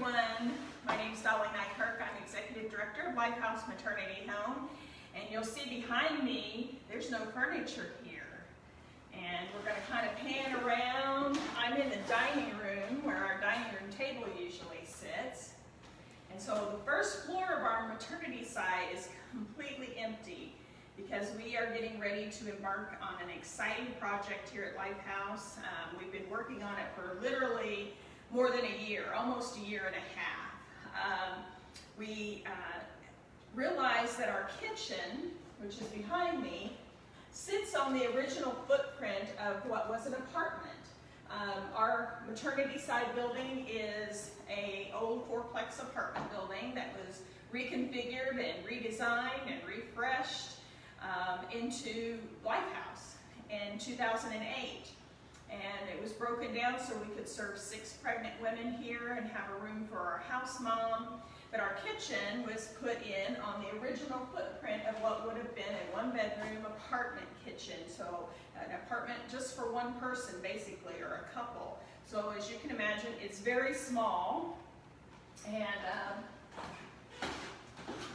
everyone. My name is Dolly Nykerk. I'm Executive Director of Lifehouse Maternity Home. And you'll see behind me, there's no furniture here. And we're going to kind of pan around. I'm in the dining room where our dining room table usually sits. And so the first floor of our maternity side is completely empty because we are getting ready to embark on an exciting project here at Lifehouse. We've been working on it for literally more than a year, almost a year and a half. We realized that our kitchen, which is behind me, sits on the original footprint of what was an apartment. Our maternity side building is an old fourplex apartment building that was reconfigured and redesigned and refreshed into Lifehouse in 2008. And it was broken down so we could serve 6 pregnant women here and have a room for our house mom. But our kitchen was put in on the original footprint of what would have been a 1-bedroom apartment kitchen. So an apartment just for one person, basically, or a couple. So as you can imagine, it's very small. And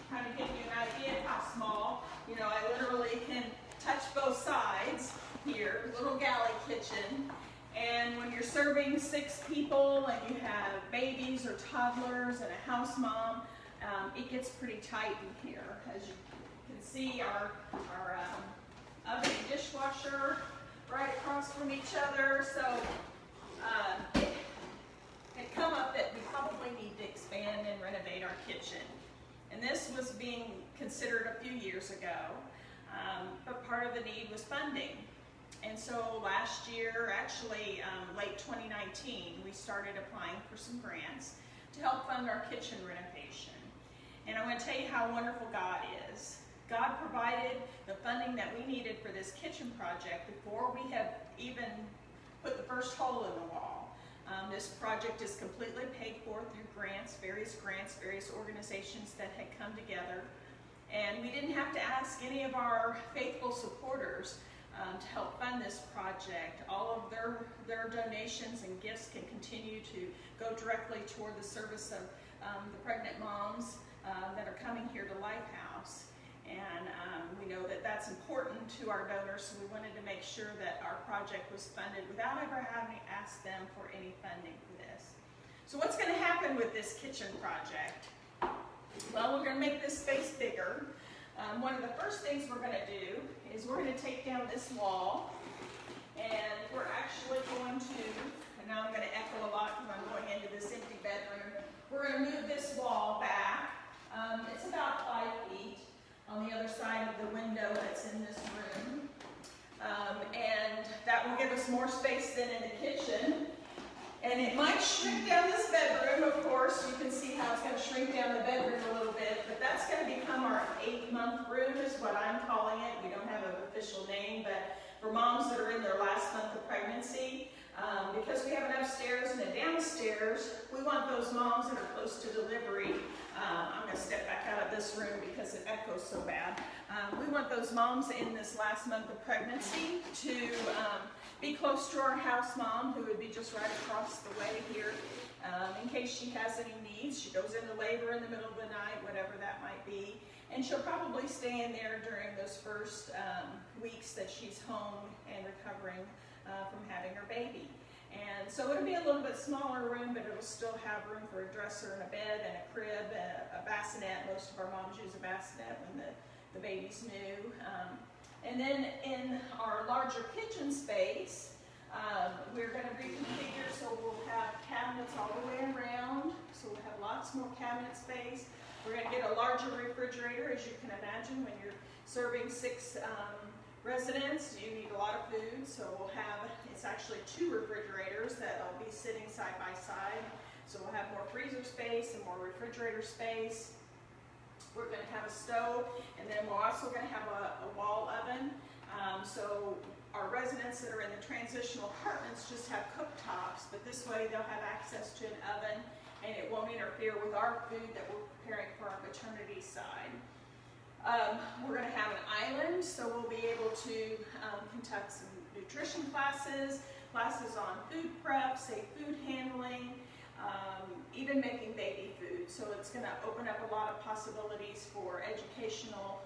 kind of give you an idea of how small. You know, I literally can touch both sides here, little galley kitchen. And when you're serving 6 people and you have babies or toddlers and a house mom, it gets pretty tight in here. As you can see, our oven and dishwasher right across from each other. So it had come up that we probably need to expand and renovate our kitchen. And this was being considered a few years ago, but part of the need was funding. And so last year, actually late 2019, we started applying for some grants to help fund our kitchen renovation. And I want to tell you how wonderful God is. God provided the funding that we needed for this kitchen project before we have even put the first hole in the wall. This project is completely paid for through various organizations that had come together. And we didn't have to ask any of our faithful supporters to help fund this project. All of their donations and gifts can continue to go directly toward the service of the pregnant moms that are coming here to Lifehouse. And we know that that's important to our donors, so we wanted to make sure that our project was funded without ever having to ask them for any funding for this. So what's going to happen with this kitchen project? Well, we're going to make this space bigger. One of the first things we're going to do is we're going to take down this wall, and we're actually going to, and now I'm going to echo a lot because I'm going into this empty bedroom, we're going to move this wall back. It's about 5 feet on the other side of the window that's in this room, and that will give us more space than in the kitchen. And it might shrink down this bedroom, of course. You can see how it's going to shrink down the bedroom a little bit, but that's going to become our 8-month room is what I'm calling it. We don't have an official name, but for moms that are in their last month of pregnancy, because we have an upstairs and a downstairs, we want those moms that are close to delivery. I'm going to step back out of this room because it echoes so bad. We want those moms in this last month of pregnancy to be close to our house mom, who would be just right across the way here, in case she has any needs. She goes into labor in the middle of the night, whatever that might be. And she'll probably stay in there during those first weeks that she's home and recovering from having her baby. And so it'll be a little bit smaller room, but it'll still have room for a dresser and a bed and a crib and a bassinet. Most of our moms use a bassinet when the baby's new. And then in our larger kitchen space, we're going to reconfigure, so we'll have cabinets all the way around. So we'll have lots more cabinet space. We're going to get a larger refrigerator, as you can imagine. When you're serving 6 residents, you need a lot of food. So we'll have, it's actually 2 refrigerators that'll be sitting side by side. So we'll have more freezer space and more refrigerator space. We're going to have a stove, and then we're also going to have a wall oven. So our residents that are in the transitional apartments just have cooktops, but this way they'll have access to an oven, and it won't interfere with our food that we're preparing for our maternity side. We're going to have an island, so we'll be able to conduct some nutrition classes on food prep, safe food handling. even making baby food. So it's going to open up a lot of possibilities for educational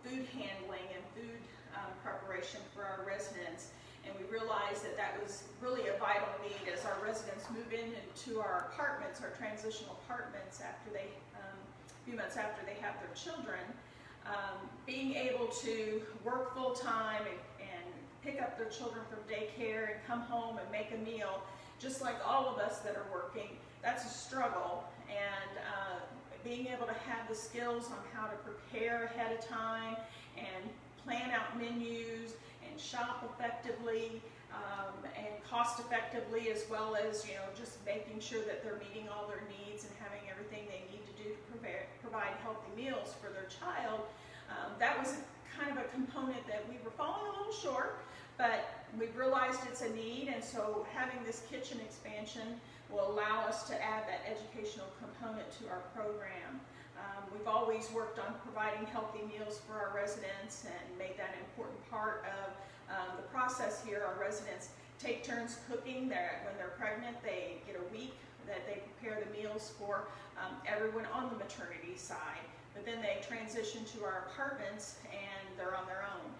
food handling and food preparation for our residents. And we realized that that was really a vital need as our residents move into our apartments, our transitional apartments, after they, a few months after they have their children. Being able to work full time and pick up their children from daycare and come home and make a meal, just like all of us that are working, that's a struggle. And being able to have the skills on how to prepare ahead of time and plan out menus and shop effectively and cost effectively, as well as, you know, just making sure that they're meeting all their needs and having everything they need to do to provide healthy meals for their child. That was kind of a component that we were falling a little short, but we realized it's a need, and so having this kitchen expansion will allow us to add that educational component to our program. We've always worked on providing healthy meals for our residents and made that an important part of the process here. Our residents take turns cooking. When they're pregnant, they get a week that they prepare the meals for everyone on the maternity side. But then they transition to our apartments and they're on their own.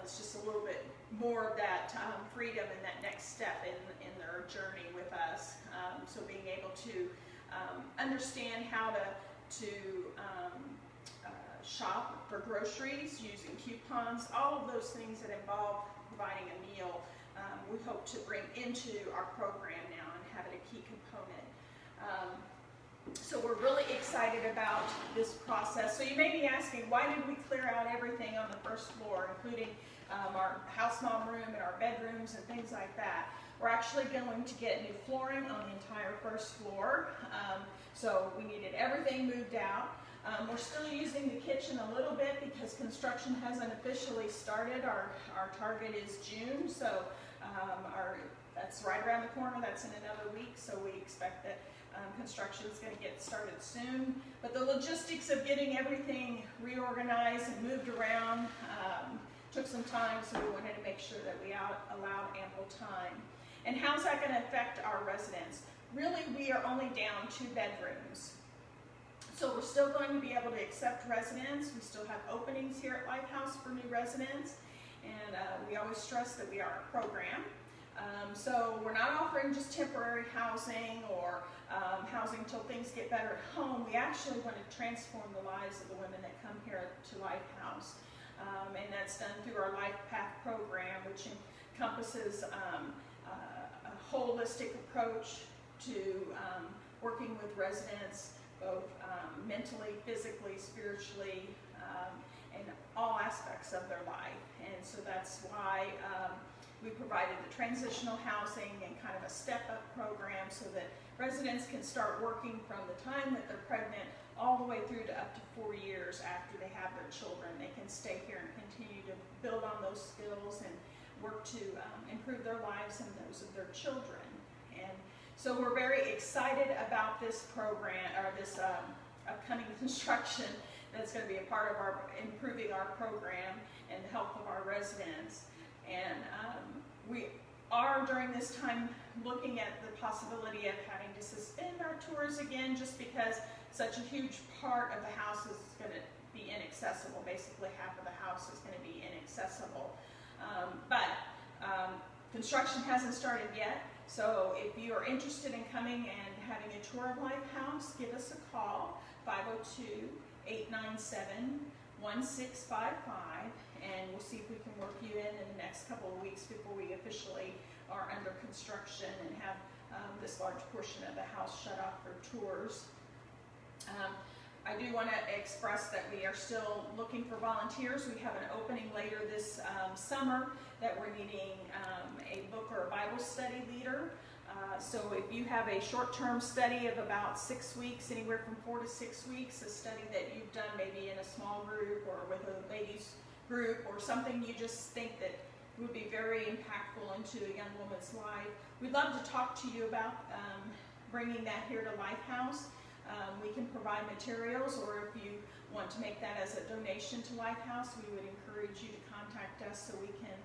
It's just a little bit more of that freedom and that next step in their journey with us. So being able to understand how to shop for groceries, using coupons, all of those things that involve providing a meal, we hope to bring into our program now and have it a key component. So we're really excited about this process. So you may be asking, why did we clear out everything on the first floor, including our house mom room and our bedrooms and things like that? We're actually going to get new flooring on the entire first floor. So we needed everything moved out. We're still using the kitchen a little bit because construction hasn't officially started. Our target is June, so that's right around the corner. That's in another week, so we expect that construction is going to get started soon. But the logistics of getting everything reorganized and moved around took some time, so we wanted to make sure that we allowed ample time. And how's that going to affect our residents? Really, we are only down 2 bedrooms. So we're still going to be able to accept residents. We still have openings here at Lifehouse for new residents. And we always stress that we are a program. So we're not offering just temporary housing or housing until things get better at home. We actually want to transform the lives of the women that come here to Lifehouse. And that's done through our Life Path program, which encompasses a holistic approach to working with residents, both mentally, physically, spiritually, and all aspects of their life. And so that's why we provided the transitional housing and kind of a step-up program so that residents can start working from the time that they're pregnant all the way through to up to 4 years after they have their children. They can stay here and continue to build on those skills and work to improve their lives and those of their children. And so we're very excited about this program, or this upcoming construction that's going to be a part of our improving our program and the health of our residents. And we are during this time looking at the possibility of having to suspend our tours again, just because such a huge part of the house is going to be inaccessible. Basically half of the house is going to be inaccessible. But construction hasn't started yet, so if you are interested in coming and having a tour of Lifehouse, give us a call, 502-897-1655, and we'll see if we can work you in the next couple of weeks before we officially are under construction and have this large portion of the house shut off for tours. I do want to express that we are still looking for volunteers. We have an opening later this summer that we're needing a book or a Bible study leader. So if you have a short-term study of about 6 weeks, anywhere from 4 to 6 weeks, a study that you've done maybe in a small group or with a ladies group, or something you just think that would be very impactful into a young woman's life, we'd love to talk to you about bringing that here to Lifehouse. We can provide materials, or if you want to make that as a donation to Lifehouse, we would encourage you to contact us so we can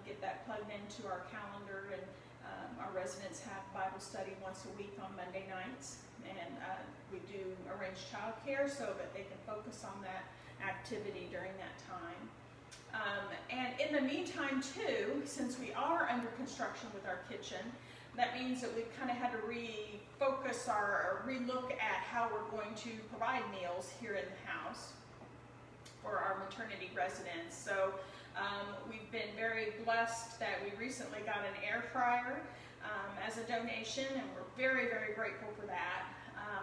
get that plugged into our calendar and Our residents have Bible study once a week on Monday nights, and we do arrange childcare so that they can focus on that activity during that time. And in the meantime too, since we are under construction with our kitchen, that means that we've kind of had to refocus or relook at how we're going to provide meals here in the house for our maternity residents. So we've been very blessed that we recently got an air fryer as a donation, and we're very, very grateful for that.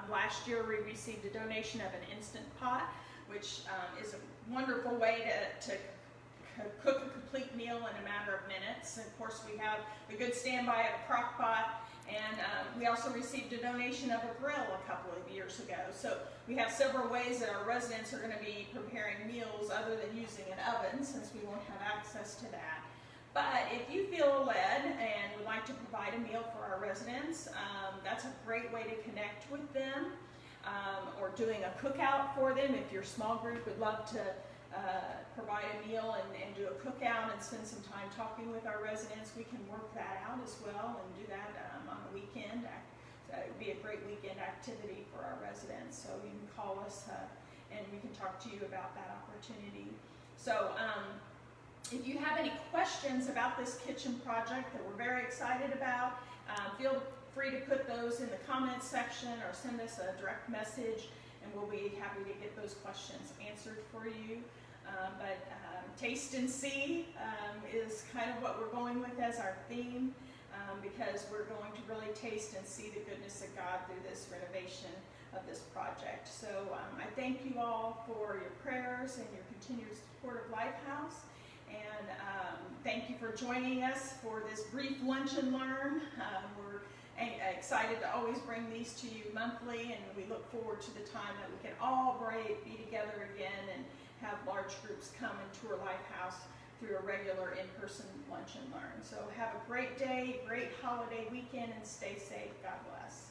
Last year we received a donation of an Instant Pot, which is a wonderful way to cook a complete meal in a matter of minutes. And of course we have a good standby of a crock pot, and we also received a donation of a grill a couple of years ago. So we have several ways that our residents are going to be preparing meals other than using an oven, since we won't have access to that. But if you feel led and would like to provide a meal for our residents, that's a great way to connect with them, or doing a cookout for them. If your small group would love to provide a meal and do a cookout and spend some time talking with our residents, we can work that out as well and do that on the weekend. So it would be a great weekend activity for our residents. So you can call us and we can talk to you about that opportunity. So if you have any questions about this kitchen project that we're very excited about, feel free to put those in the comments section or send us a direct message, and we'll be happy to get those questions answered for you. But taste and see is kind of what we're going with as our theme, because we're going to really taste and see the goodness of God through this renovation of this project. So I thank you all for your prayers and your continued support of Lifehouse. And thank you for joining us for this brief lunch and learn. We're excited to always bring these to you monthly, and we look forward to the time that we can all be together again and have large groups come and tour Lifehouse through a regular in-person lunch and learn. So have a great day, great holiday weekend, and stay safe. God bless.